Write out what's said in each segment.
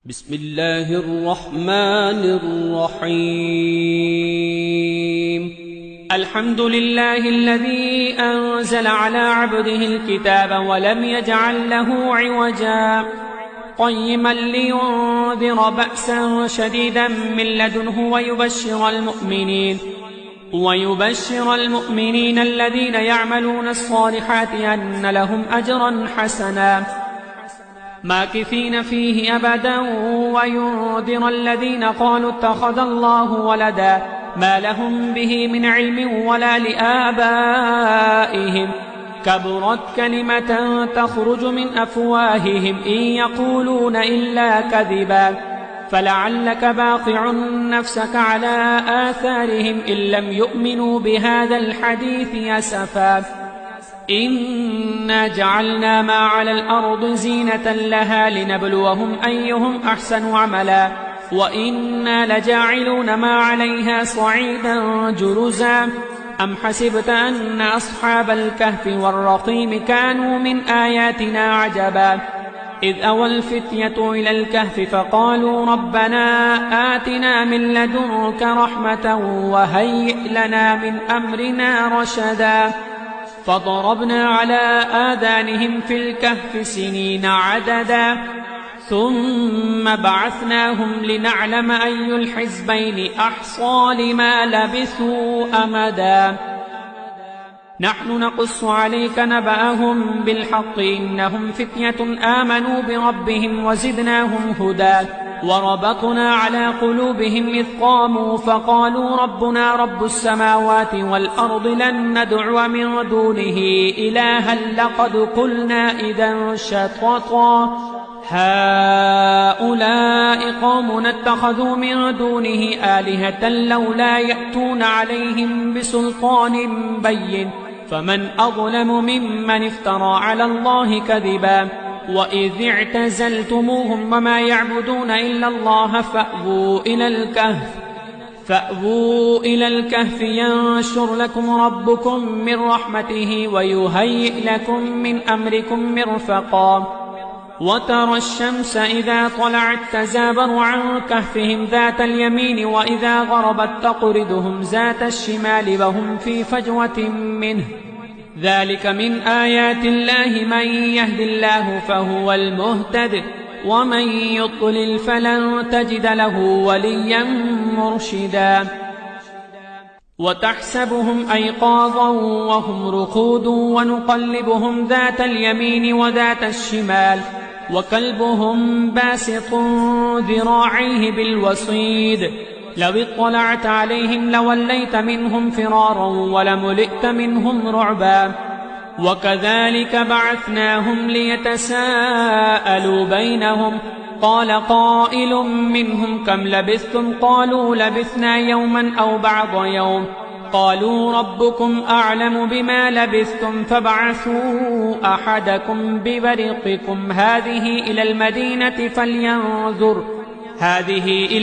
بسم الله الرحمن الرحيم. الحمد لله الذي أنزل على عبده الكتاب ولم يجعل له عوجا قيما لينذر بأسا شديدا من لدنه ويبشر المؤمنين الذين يعملون الصالحات أن لهم أجرا حسنا ماكثين فيه أبدا وينذر الذين قالوا اتخذ الله ولدا ما لهم به من علم ولا لآبائهم كبرت كلمة تخرج من أفواههم إن يقولون إلا كذبا فلعلك باقع نفسك على آثارهم إن لم يؤمنوا بهذا الحديث أسفا إنا جعلنا ما على الأرض زينة لها لنبلوهم أيهم أحسن عملا وإنا لجاعلون ما عليها صعيدا جرزا أم حسبت أن أصحاب الكهف والرقيم كانوا من آياتنا عجبا إذ أوى الفتية إلى الكهف فقالوا ربنا آتنا من لدنك رحمة وهيئ لنا من أمرنا رشدا فضربنا على آذانهم في الكهف سنين عددا ثم بعثناهم لنعلم أي الحزبين أحصى لما لبثوا أمدا نحن نقص عليك نبأهم بالحق إنهم فتية آمنوا بربهم وزدناهم هدى وربطنا على قلوبهم إذ قاموا فقالوا ربنا رب السماوات والأرض لن ندعو من دونه إلها لقد قلنا إذا شططا هؤلاء قومنا اتخذوا من دونه آلهة لولا يأتون عليهم بسلطان بين فمن أظلم ممن افترى على الله كذبا وإذ اعتزلتموهم وما يعبدون إلا الله فأووا إلى الكهف ينشر لكم ربكم من رحمته ويهيئ لكم من أمركم مرفقا وترى الشمس إذا طلعت تزابر عن كهفهم ذات اليمين وإذا غربت تقرضهم ذات الشمال وهم في فجوة منه ذلك من آيات الله من يهد الله فهو المهتد ومن يضلل فلن تجد له وليا مرشدا وتحسبهم أيقاظا وهم رقود ونقلبهم ذات اليمين وذات الشمال وكلبهم باسط ذراعيه بالوصيد لو اطلعت عليهم لوليت منهم فرارا ولملئت منهم رعبا وكذلك بعثناهم ليتساءلوا بينهم قال قائل منهم كم لبثتم قالوا لبثنا يوما أو بعض يوم قالوا ربكم أعلم بما لبثتم فابعثوا أحدكم ببرقكم هذه إلى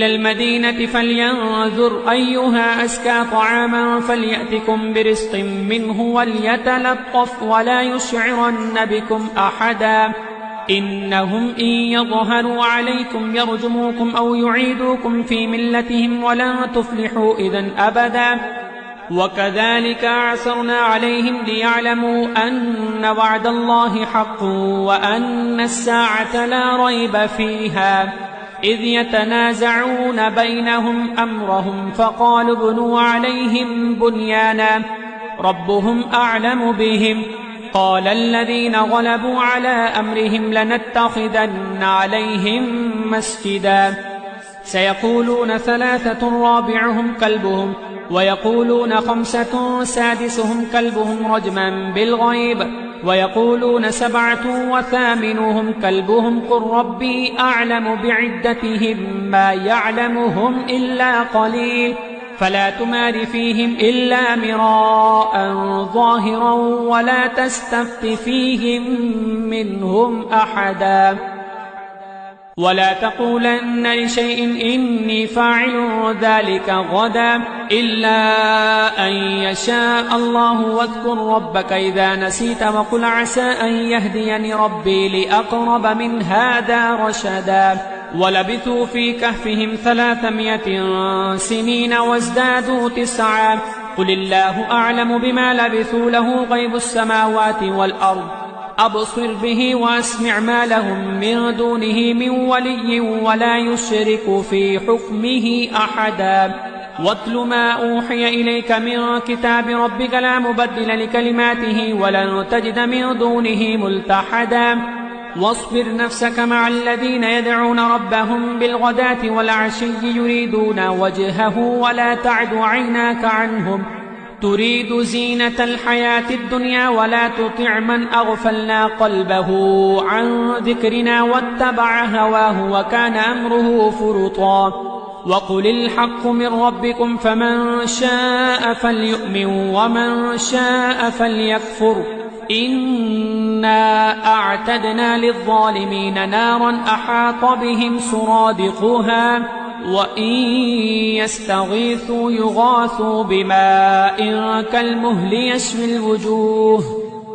المدينة فلينظر أيها أزكى طعاما فليأتكم برزق منه وليتلطف ولا يشعرن بكم أحدا إنهم إن يظهروا عليكم يرجموكم أو يعيدوكم في ملتهم ولن تفلحوا إذن أبدا وكذلك أعثرنا عليهم ليعلموا أن وعد الله حق وأن الساعة لا ريب فيها إذ يتنازعون بينهم أمرهم فقالوا ابنوا عليهم بنيانا ربهم أعلم بهم قال الذين غلبوا على أمرهم لنتخذن عليهم مسجدا سيقولون 3 رابعهم كلبهم ويقولون 5 سادسهم كلبهم رجما بالغيب ويقولون 7 وثامنهم كلبهم قل ربي أعلم بعدتهم ما يعلمهم إلا قليل فلا تمار فيهم إلا مراء ظاهرا ولا تستفت فيهم منهم أحدا ولا تقولن لشيء إني فاعل ذلك غدا إلا أن يشاء الله واذكر ربك إذا نسيت وقل عسى أن يهديني ربي لأقرب من هذا رشدا ولبثوا في كهفهم 300 سنين وازدادوا 9. قل الله أعلم بما لبثوا له غيب السماوات والأرض أبصر به وأسمع ما لهم من دونه من ولي ولا يشرك في حكمه أحدا. واتل ما أوحي إليك من كتاب ربك لا مبدل لكلماته ولن تجد من دونه ملتحدا. واصبر نفسك مع الذين يدعون ربهم بالغداة والعشي يريدون وجهه ولا تعد عيناك عنهم تريد زينة الحياة الدنيا ولا تطع من أغفلنا قلبه عن ذكرنا واتبع هواه وكان أمره فرطا. وقل الحق من ربكم فمن شاء فليؤمن ومن شاء فليكفر إنا أعتدنا للظالمين نارا أحاط بهم سرادقها وإن يستغيثوا يغاثوا بماء كالمهل يشوي الوجوه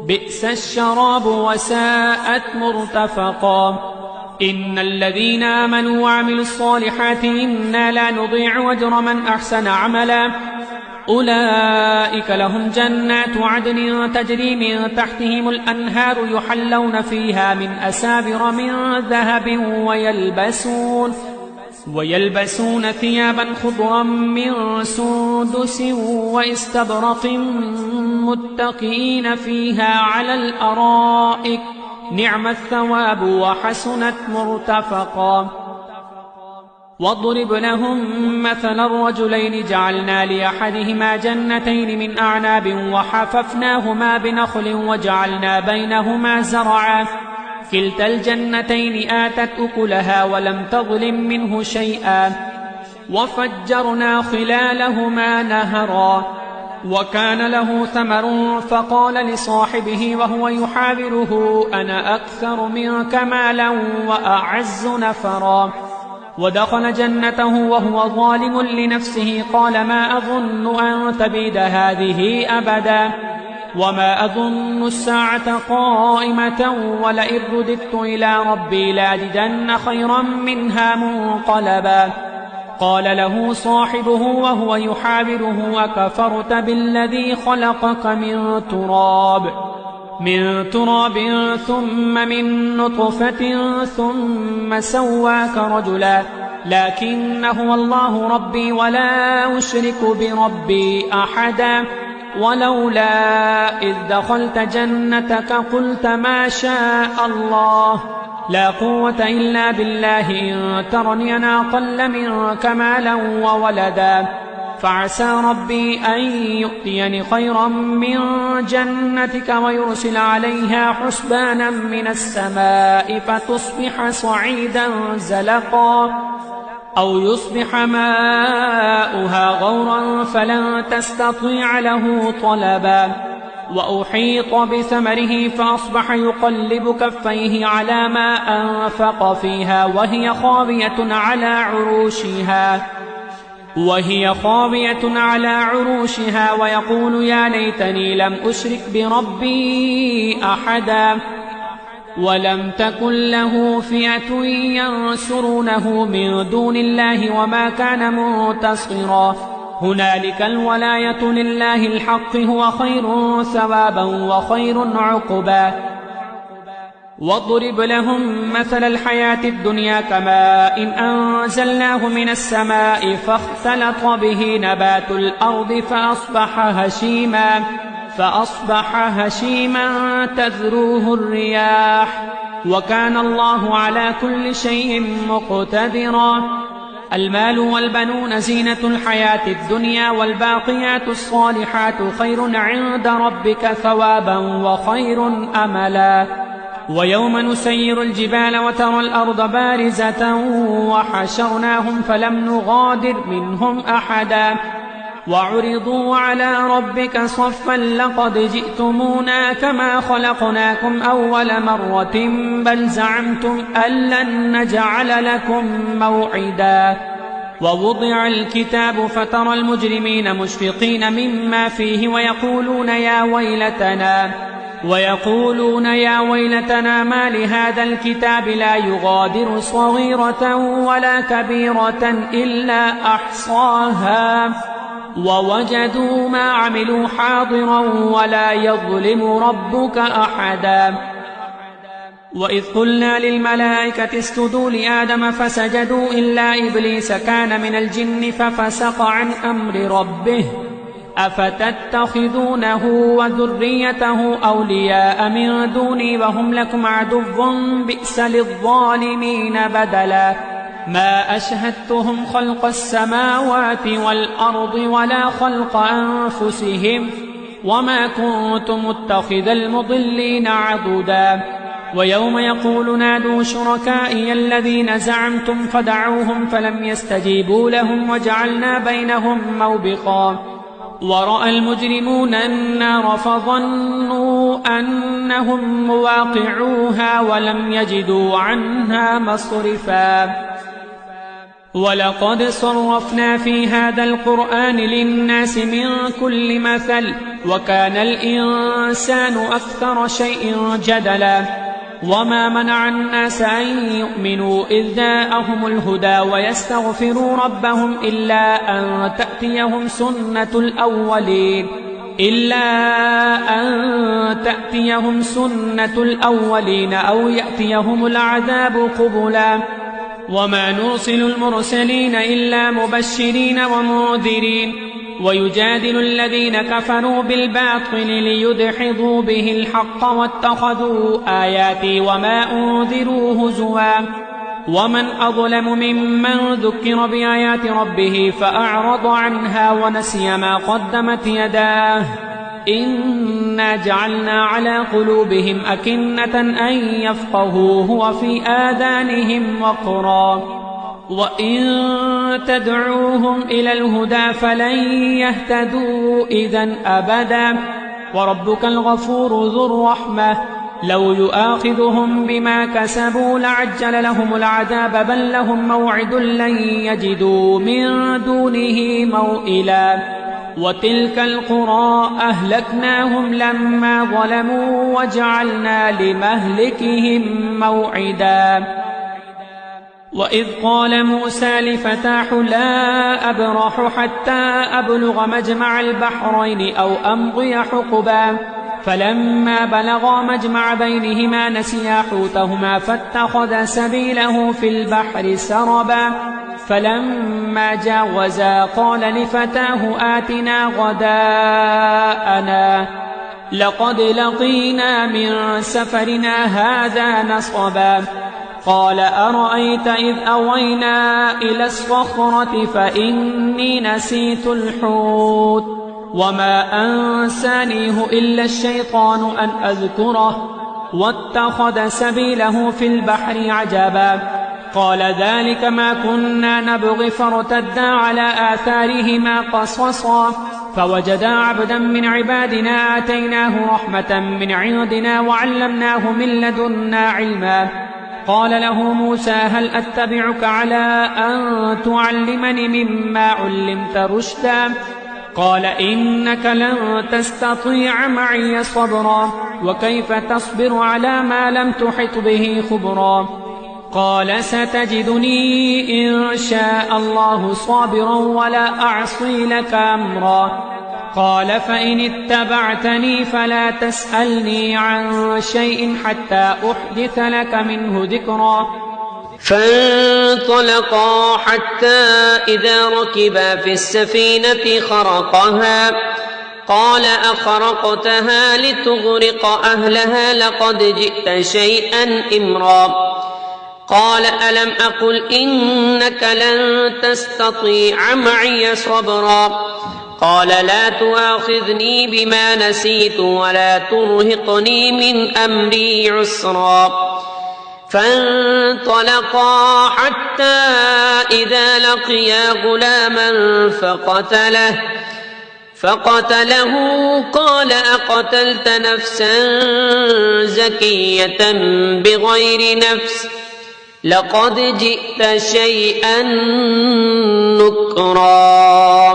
بئس الشراب وساءت مرتفقا. إن الذين آمنوا وعملوا الصالحات إنا لا نضيع أجر من أحسن عملا أولئك لهم جنات عدن تجري من تحتهم الأنهار يحلون فيها من أسابر من ذهب ويلبسون ثيابا خضرا من سندس واستبرق متكئين فيها على الأرائك نعم الثواب وحسنت مرتفقا. واضرب لهم مثل الرجلين جعلنا لأحدهما جنتين من أعناب وحففناهما بنخل وجعلنا بينهما زرعا كلتا الجنتين آتت أكلها ولم تظلم منه شيئا وفجرنا خلالهما نهرا وكان له ثمر فقال لصاحبه وهو يحاوره أنا أكثر منك مالا وأعز نفرا. ودخل جنته وهو ظالم لنفسه قال ما أظن أن تبيد هذه أبدا وما أظن الساعة قائمة ولئن رددت إلى ربي لأجدن خيرا منها منقلبا. قال له صاحبه وهو يحاوره وكفرت بالذي خلقك من تراب ثم من نطفة ثم سواك رجلا لكن هو الله ربي ولا أشرك بربي أحدا. ولولا إذ دخلت جنتك قلت ما شاء الله لا قوة إلا بالله إن ترني أنا أقل منك مالا وولدا فعسى ربي أن يؤتيني خيرا من جنتك ويرسل عليها حسبانا من السماء فتصبح صعيدا زلقا أو يصبح ماؤها غورا فلن تستطيع له طلبا. وأحيط بثمره فأصبح يقلب كفيه على ما أنفق فيها وهي خاوية على عروشها ويقول يا ليتني لم أشرك بربي أحدا. ولم تكن له فئة ينصرونه من دون الله وما كان منتصرا. هنالك الولاية لله الحق هو خير ثوابا وخير عقبا. واضرب لهم مثل الحياة الدنيا كماء إن أنزلناه من السماء فاختلط به نبات الأرض فأصبح هشيما تذروه الرياح وكان الله على كل شيء مقتدرا. المال والبنون زينة الحياة الدنيا والباقيات الصالحات خير عند ربك ثوابا وخير أملا. ويوم نسير الجبال وترى الأرض بارزة وحشرناهم فلم نغادر منهم أحدا وعرضوا على ربك صفا لقد جئتمونا كما خلقناكم أول مرة بل زعمتم أن لن نجعل لكم موعدا. ووضع الكتاب فترى المجرمين مشفقين مما فيه ويقولون ويقولون يا ويلتنا ما لهذا الكتاب لا يغادر صغيرة ولا كبيرة إلا أحصاها ووجدوا ما عملوا حاضرا ولا يظلم ربك أحدا. وإذ قلنا للملائكة اسجدوا لآدم فسجدوا إلا إبليس كان من الجن ففسق عن أمر ربه أفتتخذونه وذريته أولياء من دوني وهم لكم عدو بئس للظالمين بدلا. ما أشهدتهم خلق السماوات والأرض ولا خلق أنفسهم وما كنت متخذ المضلين عضدا. ويوم يقول نادوا شركائي الذين زعمتم فدعوهم فلم يستجيبوا لهم وجعلنا بينهم موبقا. ورأى المجرمون النار فظنوا أنهم مواقعوها ولم يجدوا عنها مصرفا. ولقد صرفنا في هذا القرآن للناس من كل مثل وكان الإنسان أكثر شيء جدلا. وما منع الناس أن يؤمنوا إذ جاءهم الهدى ويستغفروا ربهم إلا أن تأتيهم سنة الأولين أو يأتيهم العذاب قبلا. وما نرسل المرسلين إلا مبشرين ومنذرين ويجادل الذين كفروا بالباطل ليدحضوا به الحق واتخذوا آياتي وما أنذروا هزوا. ومن أظلم ممن ذكر بآيات ربه فأعرض عنها ونسي ما قدمت يداه إنا جعلنا على قلوبهم أكنة أن يفقهوه وفي آذانهم وقرا وإن تدعوهم إلى الهدى فلن يهتدوا إذا أبدا. وربك الغفور ذو الرحمة لو يؤاخذهم بما كسبوا لعجل لهم العذاب بل لهم موعد لن يجدوا من دونه موئلا. وتلك القرى أهلكناهم لما ظلموا وجعلنا لمهلكهم موعدا. وإذ قال موسى لفتاه لا أبرح حتى أبلغ مجمع البحرين أو أمضي حقبا فلما بلغا مجمع بينهما نسيا حوتهما فاتخذ سبيله في البحر سربا. فلما جاوزا قال لفتاه آتنا غداءنا لقد لقينا من سفرنا هذا نصبا. قال أرأيت إذ أوينا إلى الصخرة فإني نسيت الحوت وما أنسانيه إلا الشيطان أن أذكره واتخذ سبيله في البحر عجبا. قال ذلك ما كنا نبغي فارتدا على آثارهما قصصا فوجدا عبدا من عبادنا آتيناه رحمة من عندنا وعلمناه من لدنا علما. قال له موسى هل أتبعك على أن تعلمني مما علمت رشدا؟ قال إنك لن تستطيع معي صبرا وكيف تصبر على ما لم تحط به خبرا. قال ستجدني إن شاء الله صابرا ولا أعصي لك أمرا. قال فإن اتبعتني فلا تسألني عن شيء حتى أحدث لك منه ذكرا. فانطلقا حتى إذا ركبا في السفينة خرقها قال أخرقتها لتغرق أهلها لقد جئت شيئا إمرا. قال ألم أقل إنك لن تستطيع معي صبرا. قال لا تؤاخذني بما نسيت ولا ترهقني من أمري عسرا. فانطلقا حتى إذا لقيا غلاما فقتله قال أقتلت نفسا زكية بغير نفس لقد جئت شيئا نكرا.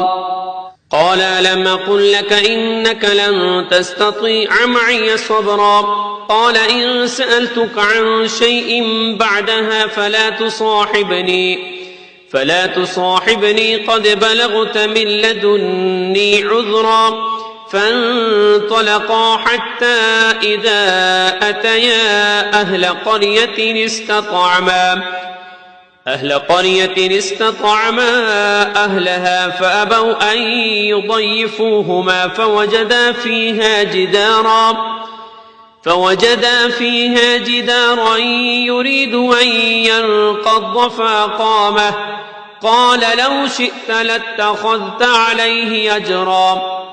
قال قال ألم أقل لك إنك لن تستطيع معي صبرا قال إن سألتك عن شيء بعدها فلا تصاحبني قد بلغت من لدني عذرا فانطلقا حتى إذا أتيا أهل قرية استطعما أهلها فأبوا أن يضيفوهما فوجدا فيها جدارا يريد أن ينقض فأقامه قال لو شئت لاتخذت عليه أجرا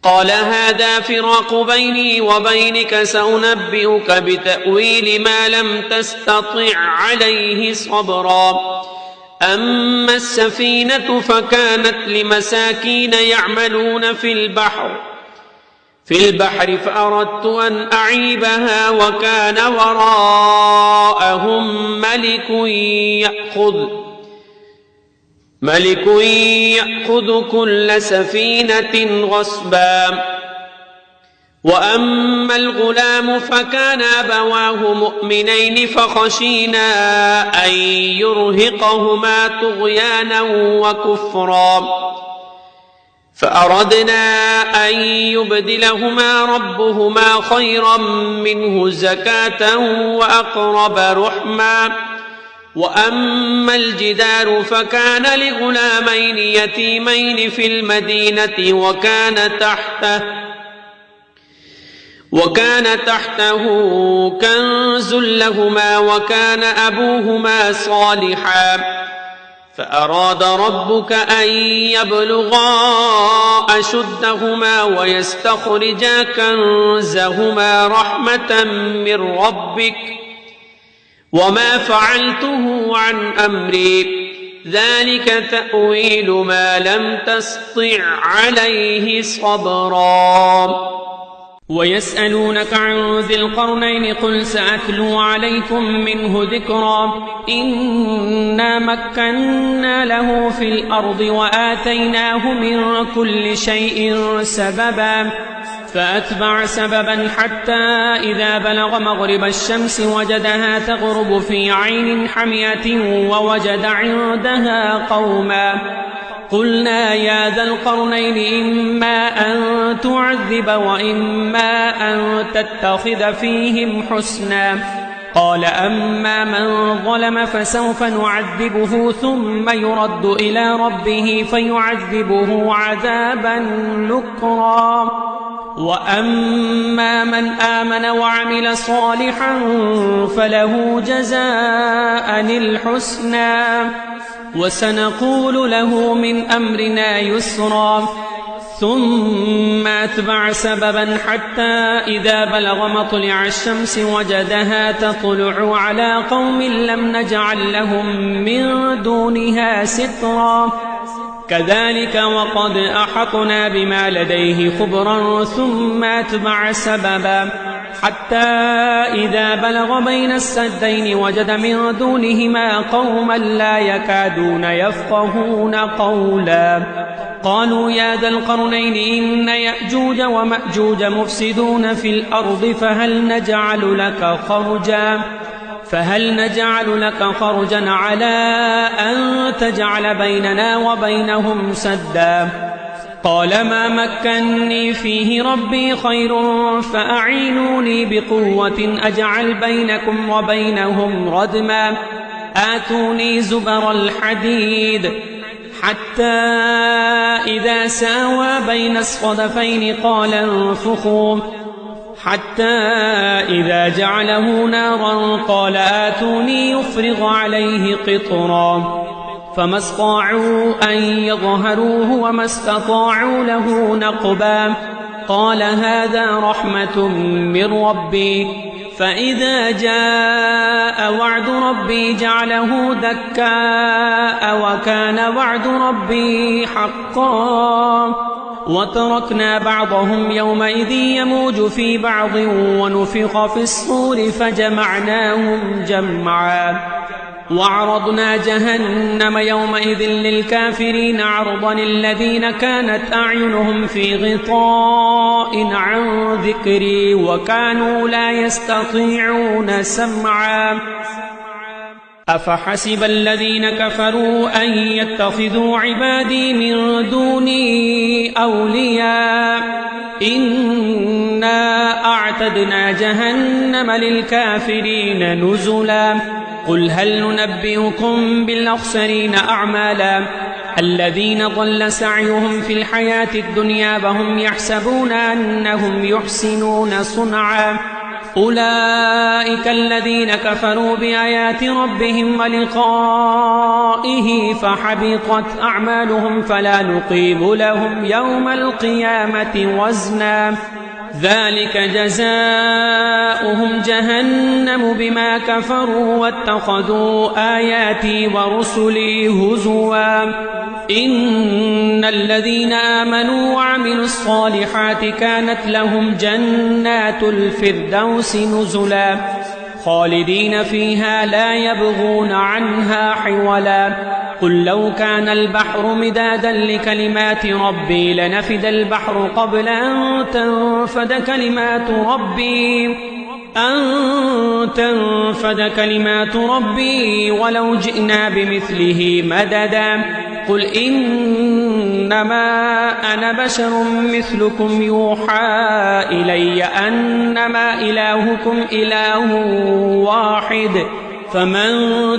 قال هذا فراق بيني وبينك سأنبئك بتأويل ما لم تستطع عليه صبرا أما السفينة فكانت لمساكين يعملون في البحر فأردت أن أعيبها وكان وراءهم ملك يأخذ كل سفينة غصبا وأما الغلام فكان أبواه مؤمنين فخشينا أن يرهقهما طغيانا وكفرا فأردنا أن يبدلهما ربهما خيرا منه زكاة وأقرب رحما وأما الجدار فكان لغلامين يتيمين في المدينة وكان تحته كنز لهما وكان أبوهما صالحا فأراد ربك أن يبلغا أشدهما ويستخرجا كنزهما رحمة من ربك وما فعلته عن أمري ذلك تأويل ما لم تسطع عليه صبرا ويسألونك عن ذي القرنين قل سأتلو عليكم منه ذكرا إنا مكنا له في الأرض وآتيناه من كل شيء سببا فأتبع سببا حتى إذا بلغ مغرب الشمس وجدها تغرب في عين حمية ووجد عندها قوما قلنا يا ذا القرنين إما أن تعذب وإما أن تتخذ فيهم حسنا قال أما من ظلم فسوف نعذبه ثم يرد إلى ربه فيعذبه عذابا نكرا وأما من آمن وعمل صالحا فله جزاء الحسنى وسنقول له من أمرنا يسرا ثم أتبع سببا حتى إذا بلغ مطلع الشمس وجدها تطلع على قوم لم نجعل لهم من دونها سترا كذلك وقد أحطنا بما لديه خبرا ثم أتبع سببا حتى إذا بلغ بين السدين وجد من دونهما قوما لا يكادون يفقهون قولا قالوا يا ذا القرنين إن يأجوج ومأجوج مفسدون في الأرض فهل نجعل لك خرجا على أن تجعل بيننا وبينهم سدا قال ما مكني فيه ربي خير فأعينوني بقوة أجعل بينكم وبينهم ردما آتوني زبر الحديد حتى إذا ساوى بين الصدفين قال انفخوا حتى إذا جعله نارا قال آتوني يفرغ عليه قطرا فما استطاعوا أن يظهروه وما استطاعوا له نقبا قال هذا رحمة من ربي فإذا جاء وعد ربي جعله دكاء وكان وعد ربي حقا وتركنا بعضهم يومئذ يموج في بعض ونفخ في الصور فجمعناهم جمعا وعرضنا جهنم يومئذ للكافرين عرضا الذين كانت أعينهم في غطاء عن ذكري وكانوا لا يستطيعون سمعا أفحسب الذين كفروا أن يتخذوا عبادي من دوني أولياء إنا أعتدنا جهنم للكافرين نزلا قل هل ننبئكم بالأخسرين أعمالا الذين ضل سعيهم في الحياة الدنيا وهم يحسبون أنهم يحسنون صنعا أولئك الذين كفروا بآيات ربهم ولقائه فحبطت أعمالهم فلا نقيم لهم يوم القيامة وزنا ذلك جزاؤهم جهنم بما كفروا واتخذوا آياتي ورسلي هزوا إن الذين آمنوا وعملوا الصالحات كانت لهم جنات الفردوس نزلا خالدين فيها لا يبغون عنها حولا قل لو كان البحر مدادا لكلمات ربي لنفد البحر قبل أن تنفد كلمات ربي ولو جئنا بمثله مددا قل إنما أنا بشر مثلكم يوحى إلي أنما إلهكم إله واحد فمن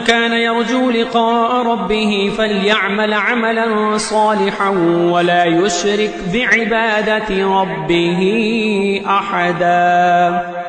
كان يرجو لقاء ربه فليعمل عملا صالحا ولا يشرك بعبادة ربه أحدا